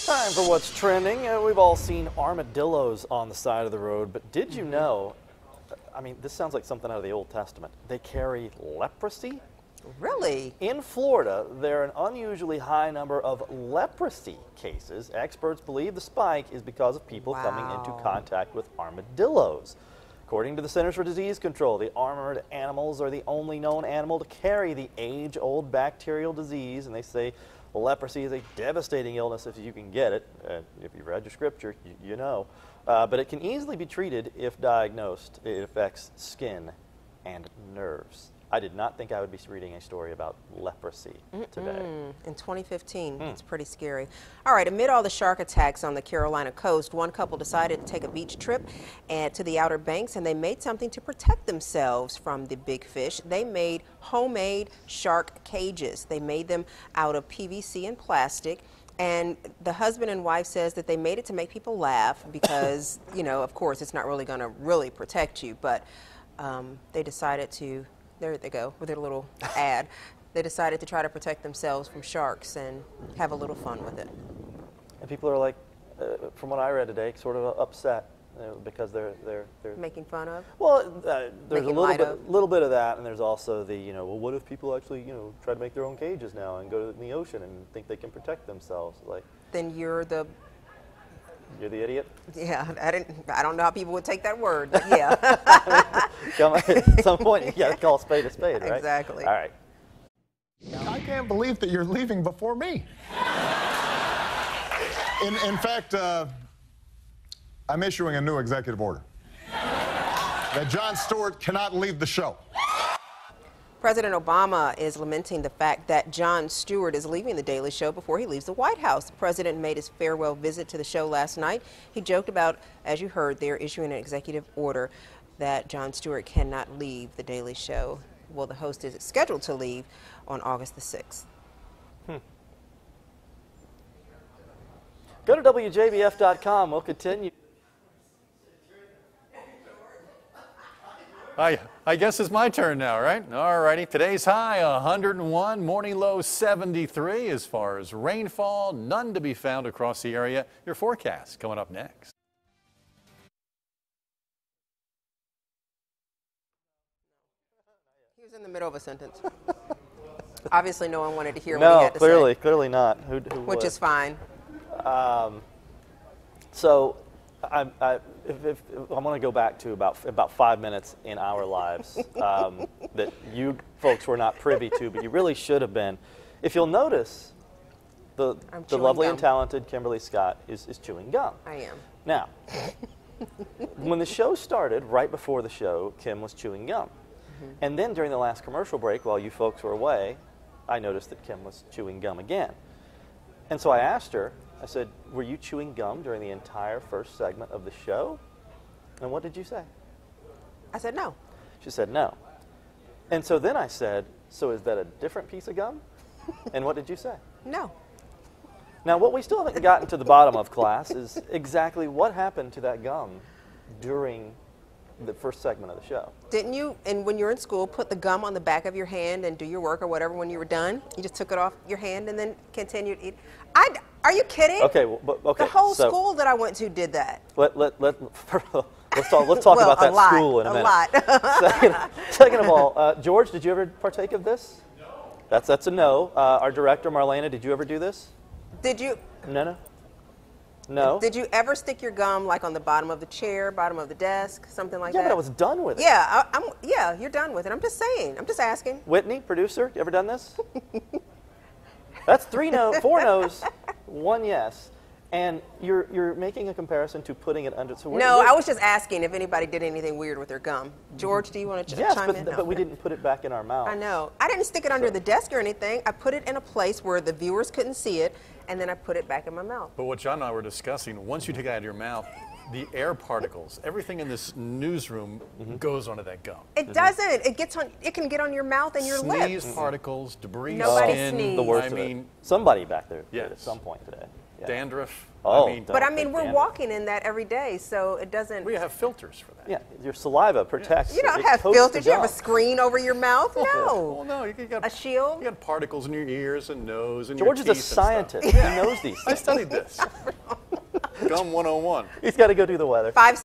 Time for what's trending. We've all seen armadillos on the side of the road, but did you know, I mean, this sounds like something out of the Old Testament. They carry leprosy? Really? In Florida, there are an unusually high number of leprosy cases. Experts believe the spike is because of people coming into contact with armadillos. According to the Centers for Disease Control, the armored animals are the only known animal to carry the age-old bacterial disease, and they say leprosy is a devastating illness if you can get it. If you've read your scripture, you know. But it can easily be treated if diagnosed. It affects skin and nerves. I did not think I would be reading a story about leprosy today. In 2015, it's pretty scary. All right, amid all the shark attacks on the Carolina coast, one couple decided to take a beach trip to the Outer Banks, and they made something to protect themselves from the big fish. They made homemade shark cages. They made them out of PVC and plastic. And the husband and wife says that they made it to make people laugh because, you know, of course, it's not really going to really protect you, but they decided to. There they go with their little ad. They decided to try to protect themselves from sharks and have a little fun with it. And people are like, from what I read today, sort of upset because they're Making fun of? Well, there's a Making little bit of that, and there's also the, well, what if people actually, try to make their own cages now and go to the ocean and think they can protect themselves? Like, Then you're the idiot. Yeah, I don't know how people would take that word, but yeah. At some point, you got to call a spade, right? Exactly. All right. I can't believe that you're leaving before me. In fact, I'm issuing a new executive order that Jon Stewart cannot leave the show. President Obama is lamenting the fact that Jon Stewart is leaving The Daily Show before he leaves the White House. The president made his farewell visit to the show last night. He joked about, as you heard, they're issuing an executive order that Jon Stewart cannot leave The Daily Show. Well, the host is scheduled to leave on August the 6th. Go to WJBF.com. We'll continue. I guess it's my turn now, right? All righty. Today's high 101, morning low 73. As far as rainfall, none to be found across the area. Your forecast coming up next. He was in the middle of a sentence. Obviously, no one wanted to hear what he had to say. No, clearly not. Who Which would? is fine. So, I want to go back to about 5 minutes in our lives that you folks were not privy to, but you really should have been. If you'll notice, the lovely and talented Kimberly Scott is chewing gum. I am. Now, when the show started, right before the show, Kim was chewing gum. And then during the last commercial break, while you folks were away, I noticed that Kim was chewing gum again. And so I asked her, I said, were you chewing gum during the entire first segment of the show? And what did you say? I said no. She said no. And so then I said, so is that a different piece of gum? And what did you say? No. Now, what we still haven't gotten to the bottom of, class, is exactly what happened to that gum during the first segment of the show. Didn't you, and when you were in school, put the gum on the back of your hand and do your work or whatever when you were done? You just took it off your hand and then continued to eat? Are you kidding? Okay, well, okay. The whole school that I went to did that. Let's talk about that school in a minute. A lot. Second of all, George, did you ever partake of this? No. That's a no. Our director, Marlena, did you ever do this? Did you? No. Did you ever stick your gum like on the bottom of the chair, bottom of the desk, something like that? Yeah, but I was done with it. Yeah, yeah, you're done with it. I'm just saying. I'm just asking. Whitney, producer, you ever done this? That's 4 no's, 1 yes. And you're making a comparison to putting it under. So no, I was just asking if anybody did anything weird with their gum. George, do you want to chime in? Yes, but we didn't put it back in our mouth. I know. I didn't stick it under the desk or anything. I put it in a place where the viewers couldn't see it, and then I put it back in my mouth. But what John and I were discussing, once you take it out of your mouth, the air particles, everything in this newsroom goes onto that gum. It doesn't. It gets on. It can get on your mouth and your lips. Sneeze particles, debris, Nobody skin. sneezed. The worst of it. Somebody back there did at some point today. dandruff. Oh, But I mean, don't we're think walking in that every day, so it doesn't. We have filters for that. Yeah, your saliva protects. You don't it have coats the filters. You have a gum. screen over your mouth. Well, No. no, you got A shield? You got particles in your ears and nose and George your is a teeth and stuff. scientist. He knows these I things. studied this. Gum 101. He's got to go do the weather. 5